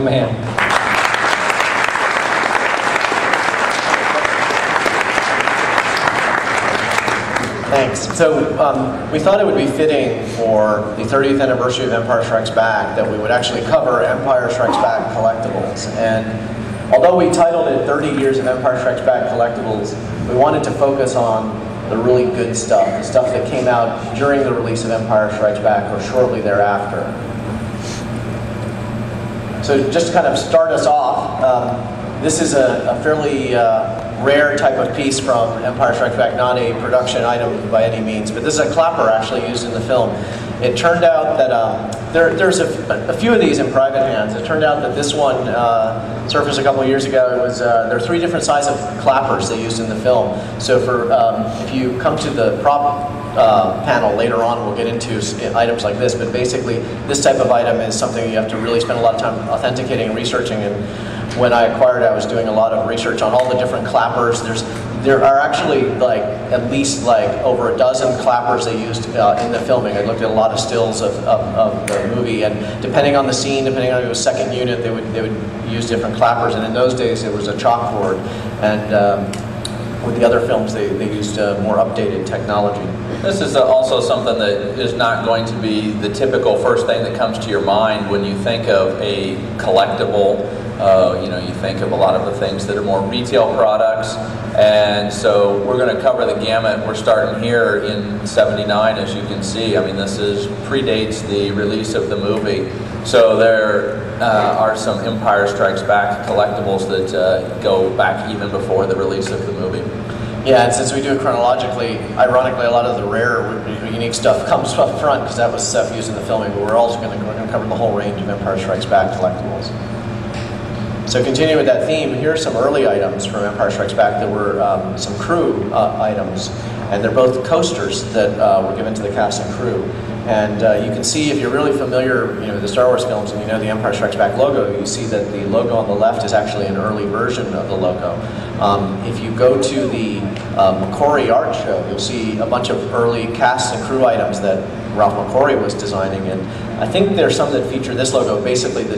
Man. Thanks. So we thought it would be fitting for the 30th anniversary of Empire Strikes Back that we would actually cover Empire Strikes Back Collectibles. And although we titled it 30 Years of Empire Strikes Back Collectibles, we wanted to focus on the really good stuff, the stuff that came out during the release of Empire Strikes Back or shortly thereafter. So just to kind of start us off, this is a fairly rare type of piece from Empire Strikes Back, not a production item by any means, but this is a clapper actually used in the film. It turned out that there's a few of these in private hands. It turned out that this one surfaced a couple of years ago. It was there are 3 different sizes of clappers they used in the film. So for if you come to the prop panel later on, we'll get into items like this, but basically this type of item is something you have to really spend a lot of time authenticating and researching. And when I acquired it, I was doing a lot of research on all the different clappers. There are actually at least over a dozen clappers they used in the filming. I looked at a lot of stills of the movie, and depending on the scene, depending on if it was second unit, they would use different clappers. And in those days, it was a chalkboard, and with the other films, they used more updated technology. This is also something that is not going to be the typical first thing that comes to your mind when you think of a collectible. You think of a lot of the things that are more retail products, and so we're going to cover the gamut. We're starting here in '79, as you can see. I mean, this predates the release of the movie, so there are some Empire Strikes Back collectibles that go back even before the release of the movie. Yeah, and since we do it chronologically, ironically, a lot of the rare, unique stuff comes up front because that was stuff used in the filming, but we're also going to cover the whole range of Empire Strikes Back collectibles. So continuing with that theme, here are some early items from Empire Strikes Back that were some crew items, and they're both coasters that were given to the cast and crew. And you can see, if you're really familiar with the Star Wars films and you know the Empire Strikes Back logo, you see that the logo on the left is actually an early version of the logo. If you go to the McQuarrie art show, you'll see a bunch of early cast and crew items that Ralph McQuarrie was designing, and I think there's some that feature this logo. Basically, the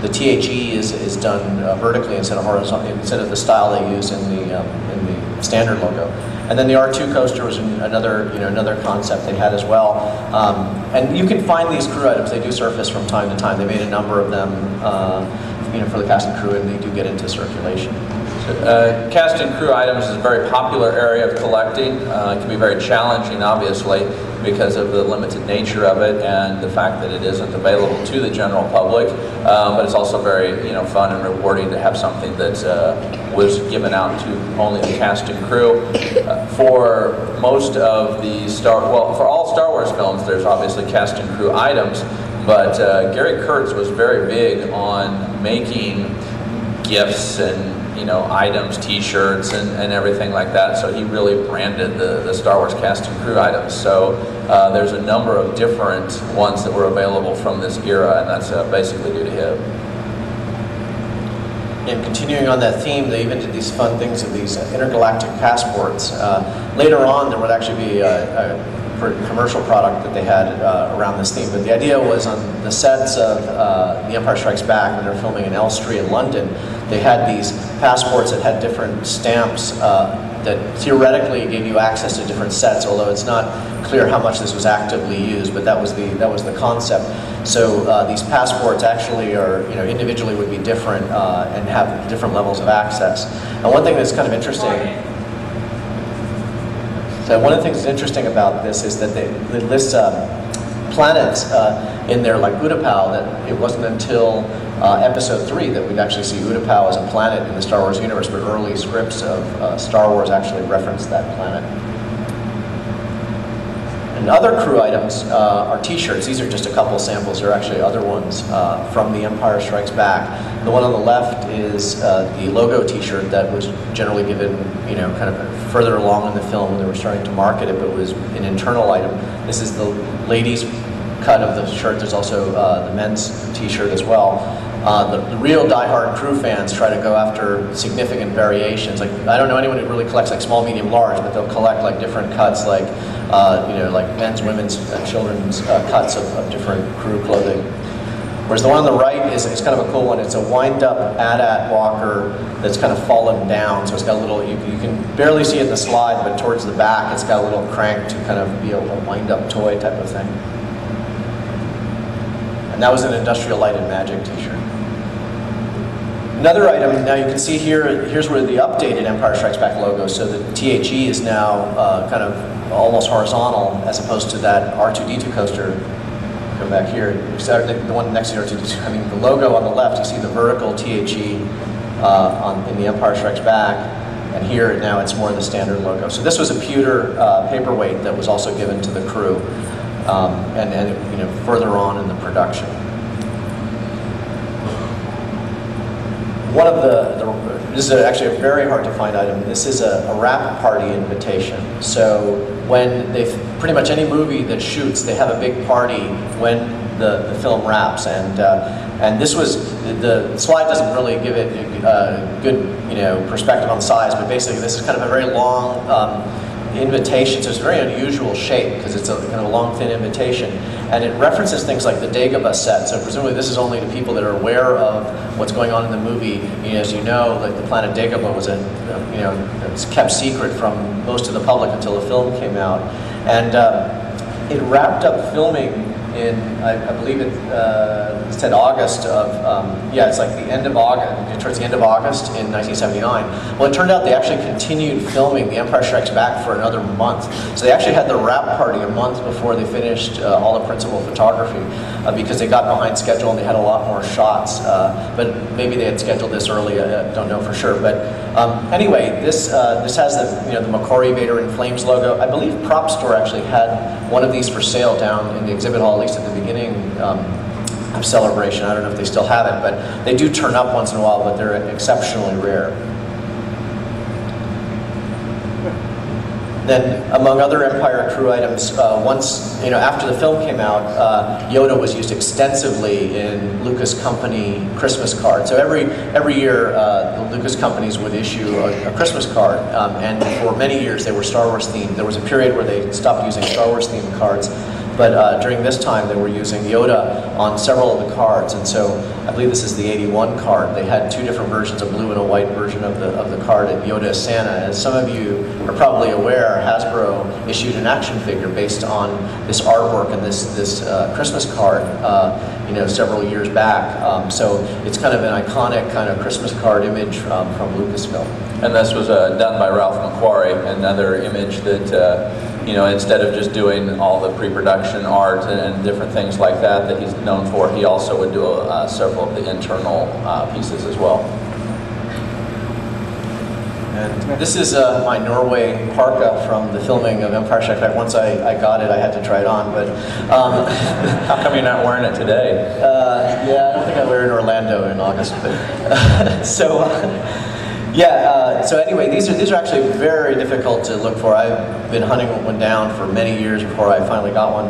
THE is done vertically instead of horizontally, instead of the style they use in the standard logo. And then the R2 coaster was another concept they had as well. And you can find these crew items. They do surface from time to time. They made a number of them, for the cast and crew, and they do get into circulation. Cast and crew items is a very popular area of collecting. It can be very challenging, obviously, because of the limited nature of it and the fact that it isn't available to the general public. But it's also very fun and rewarding to have something that was given out to only the cast and crew. For most of the for all Star Wars films, there's obviously cast and crew items, but Gary Kurtz was very big on making gifts and items, T-shirts, and everything like that. So he really branded the Star Wars cast and crew items. So there's a number of different ones that were available from this era, and that's basically due to him. And continuing on that theme, they even did these fun things of these intergalactic passports. Later on, there would actually be a commercial product that they had around this theme, but the idea was on the sets of The Empire Strikes Back, when they were filming in Elstree in London, they had these passports that had different stamps that theoretically gave you access to different sets, although it's not clear how much this was actively used, but that was the concept. So these passports actually are, individually would be different and have different levels of access. And one thing that's kind of interesting, so one of the things that's interesting about this is that they list planets in there like Utapau, that it wasn't until Episode 3 that we'd actually see Utapau as a planet in the Star Wars universe, but early scripts of Star Wars actually referenced that planet. And other crew items are T-shirts. These are just a couple samples. There are actually other ones from The Empire Strikes Back. The one on the left is the logo T-shirt that was generally given, kind of further along in the film when they were starting to market it, but was an internal item. This is the ladies' cut of the shirt. There's also the men's T-shirt as well. The real diehard crew fans try to go after significant variations. Like, I don't know anyone who really collects like small, medium, large, but they'll collect like different cuts, like like men's, women's, children's cuts of different crew clothing. Whereas the one on the right is kind of a cool one. It's a wind-up AT-AT walker that's kind of fallen down. So it's got a little, you can barely see it in the slide, but towards the back it's got a little crank to kind of be a wind-up toy type of thing. And that was an Industrial Light and Magic t-shirt. Another item, now you can see here, here's where the updated Empire Strikes Back logo, so the THE is now kind of almost horizontal as opposed to that R2-D2 coaster. Go back here, the one next to R2-D2, I mean the logo on the left, you see the vertical THE in the Empire Strikes Back, and here now it's more the standard logo. So this was a pewter paperweight that was also given to the crew, and you know, further on in the production. One of this is actually a very hard to find item. This is a wrap party invitation. So when pretty much any movie that shoots, they have a big party when the film wraps. And this was, the slide doesn't really give it a good, you know, perspective on the size, but basically this is kind of a very long invitation. So it's a very unusual shape because it's a kind of a long, thin invitation. And it references things like the Dagobah set. So presumably this is only to people that are aware of what's going on in the movie. You know, as you know, like the planet Dagobah was you know, it's kept secret from most of the public until the film came out. And it wrapped up filming in, I believe it said August of, yeah, it's like the end of August, towards the end of August in 1979. Well, it turned out they actually continued filming The Empire Strikes Back for another month. So they actually had the wrap party a month before they finished all the principal photography because they got behind schedule and they had a lot more shots. But maybe they had scheduled this early, I don't know for sure. But anyway, this has the, you know, the McCory Vader in Flames logo. I believe Prop Store actually had one of these for sale down in the exhibit hall, at least at the beginning of Celebration. I don't know if they still have it, but they do turn up once in a while, but they're exceptionally rare. Then, among other Empire crew items, once, you know, after the film came out, Yoda was used extensively in Lucas Company Christmas cards. So every year, the Lucas companies would issue a Christmas card, and for many years they were Star Wars themed. There was a period where they stopped using Star Wars themed cards, but during this time they were using Yoda on several of the cards, and so I believe this is the 81 card. They had two different versions, a blue and a white version of the card at Yoda as Santa. As some of you are probably aware, Hasbro issued an action figure based on this artwork and this Christmas card, you know, several years back. So it's kind of an iconic kind of Christmas card image from Lucasfilm. And this was done by Ralph McQuarrie, another image that you know, instead of just doing all the pre-production art and different things like that he's known for, he also would do several of the internal pieces as well. And this is my Norway Parka from the filming of Empire Strikes Back. Once I got it, I had to try it on, but... How come you're not wearing it today? Yeah, I don't think I wear it in Orlando in August, but... so anyway, these are actually very difficult to look for. I've been hunting one down for many years before I finally got one.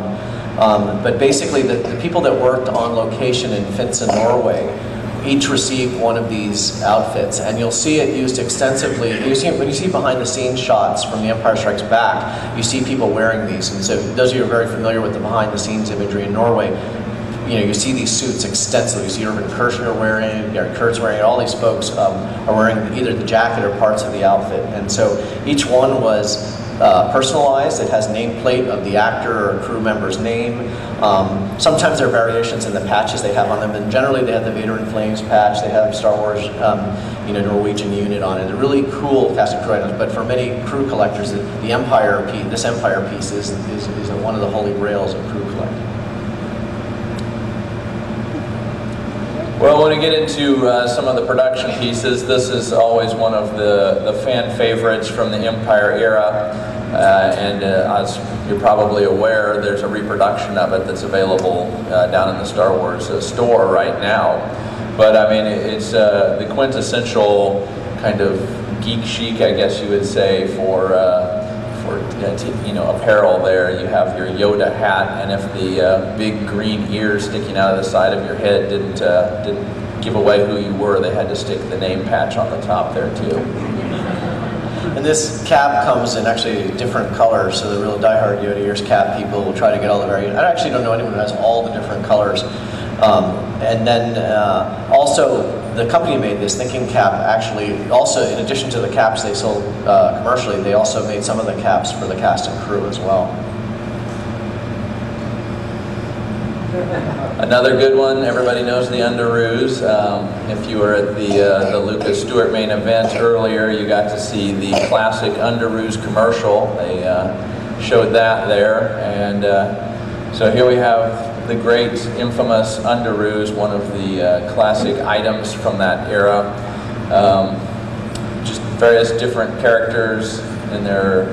But basically, the people that worked on location in Finse, Norway, each received one of these outfits, and you'll see it used extensively. When you see behind-the-scenes shots from The Empire Strikes Back, you see people wearing these. And so those of you who are very familiar with the behind-the-scenes imagery in Norway, you know, you see these suits extensively. You see Irvin Kershner wearing it, Gary Kurtz wearing it. All these folks are wearing either the jacket or parts of the outfit. And so each one was personalized. It has nameplate of the actor or crew member's name. Sometimes there are variations in the patches they have on them, and generally they have the Vader in Flames patch. They have Star Wars, you know, Norwegian unit on it. They're really cool cast of crew items. But for many crew collectors, the Empire piece, this Empire piece is one of the holy grails of crew collecting. Well, when we get into some of the production pieces, this is always one of the fan favorites from the Empire era. And as you're probably aware, there's a reproduction of it that's available down in the Star Wars store right now. But I mean, it's the quintessential kind of geek chic, I guess you would say, for you know, apparel there. You have your Yoda hat, and if the big green ears sticking out of the side of your head didn't give away who you were, they had to stick the name patch on the top there too. And this cap comes in actually different colors, so the real diehard Yoda Ears cap people will try to get all the variants. I actually don't know anyone who has all the different colors. And then also, the company made this thinking cap actually, also in addition to the caps they sold commercially, they also made some of the caps for the cast and crew as well. Another good one, everybody knows the Underoos. If you were at the Lucas Stewart main event earlier, you got to see the classic Underoos commercial. They showed that there, and so here we have the great, infamous Underoos, one of the classic items from that era. Just various different characters in their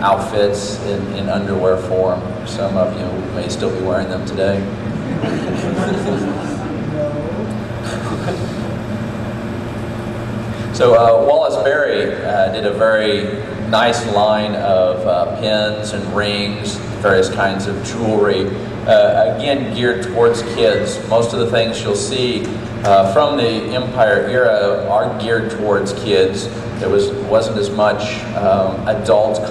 outfits in underwear form. Some of you may still be wearing them today. So Wallace Berry did a very nice line of pins and rings, various kinds of jewelry, again geared towards kids. Most of the things you'll see from the Empire era are geared towards kids. There wasn't as much adult or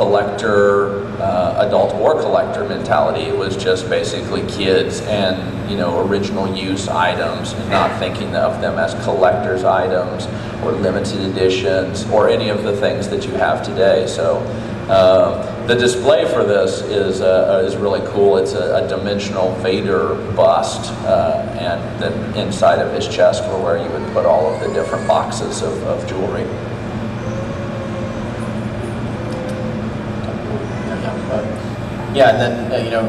collector mentality. It was just basically kids and, you know, original use items, and not thinking of them as collector's items or limited editions or any of the things that you have today. So the display for this is really cool. It's a dimensional Vader bust, and then inside of his chest were where you would put all of the different boxes of jewelry. Yeah, and then, you know,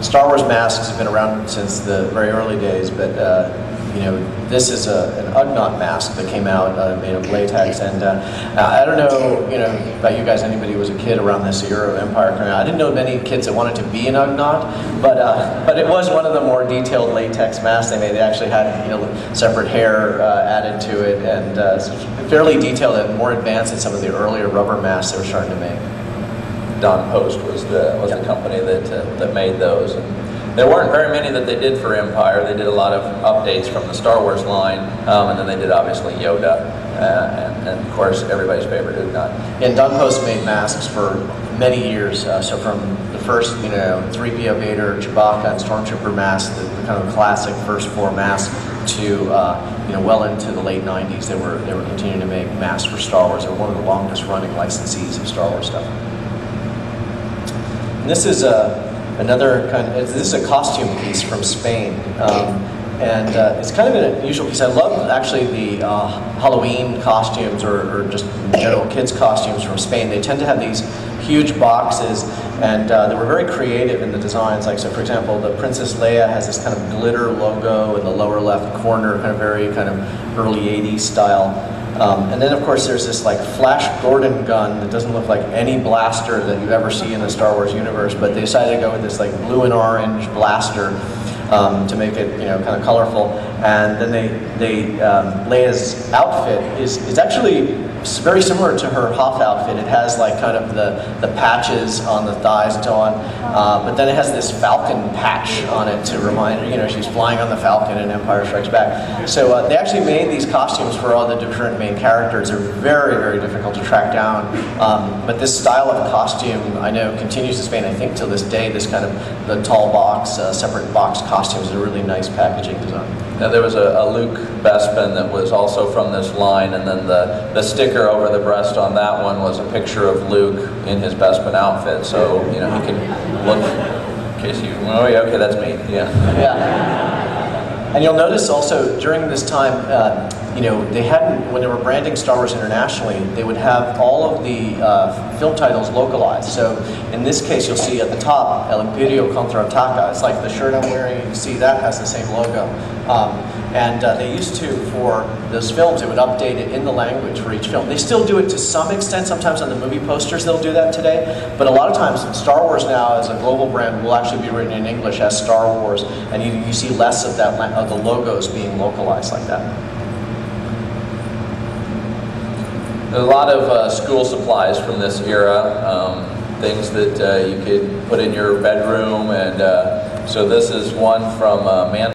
Star Wars masks have been around since the very early days, but, you know, this is an Ugnaught mask that came out made of latex, and I don't know, you know, about you guys, anybody who was a kid around this era of Empire coming out. I didn't know many kids that wanted to be an Ugnaught, but it was one of the more detailed latex masks they made. They actually had, you know, separate hair added to it, and fairly detailed and more advanced than some of the earlier rubber masks they were starting to make. Don Post was the company that made those. And there weren't very many that they did for Empire. They did a lot of updates from the Star Wars line, and then they did obviously Yoda, and of course everybody's favorite Ugnaught. And Don Post made masks for many years. So from the first, you know, 3PO Vader, Chewbacca, and Stormtrooper masks, the kind of classic first four masks, to you know, well into the late '90s, they were continuing to make masks for Star Wars. They were one of the longest running licensees of Star Wars stuff. And this is another kind of, this is a costume piece from Spain, and it's kind of an unusual piece. I love actually the Halloween costumes, or just general kids costumes from Spain. They tend to have these huge boxes, and they were very creative in the designs. Like, so for example, the Princess Leia has this kind of glitter logo in the lower left corner, kind of very kind of early '80s style. And then, of course, there's this like Flash Gordon gun that doesn't look like any blaster that you ever see in the Star Wars universe, but they decided to go with this like blue and orange blaster to make it, you know, kind of colorful. And then Leia's outfit is actually very similar to her Hoth outfit. It has like kind of the patches on the thighs and so on, but then it has this Falcon patch on it to remind her, you know, she's flying on the Falcon in Empire Strikes Back. So they actually made these costumes for all the different main characters. They're very, very difficult to track down, but this style of costume, I know, continues to Spain, I think, till this day. This kind of the tall box, separate box costumes is a really nice packaging design. Now there was a Luke Bespin that was also from this line, and then the sticker over the breast on that one was a picture of Luke in his Bespin outfit, so, you know, he could look, in case you, oh yeah, okay, that's me, yeah. Yeah. And you'll notice also during this time, you know, they hadn't, when they were branding Star Wars internationally, they would have all of the film titles localized. So in this case, you'll see at the top, El Imperio Contraataca. It's like the shirt I'm wearing, you can see that has the same logo. And they used to, for those films, they would update it in the language for each film. They still do it to some extent. Sometimes on the movie posters they'll do that today. But a lot of times Star Wars now as a global brand will actually be written in English as Star Wars, and you see less of that, of the logos being localized like that. There's a lot of school supplies from this era, things that you could put in your bedroom, and so this is one from Man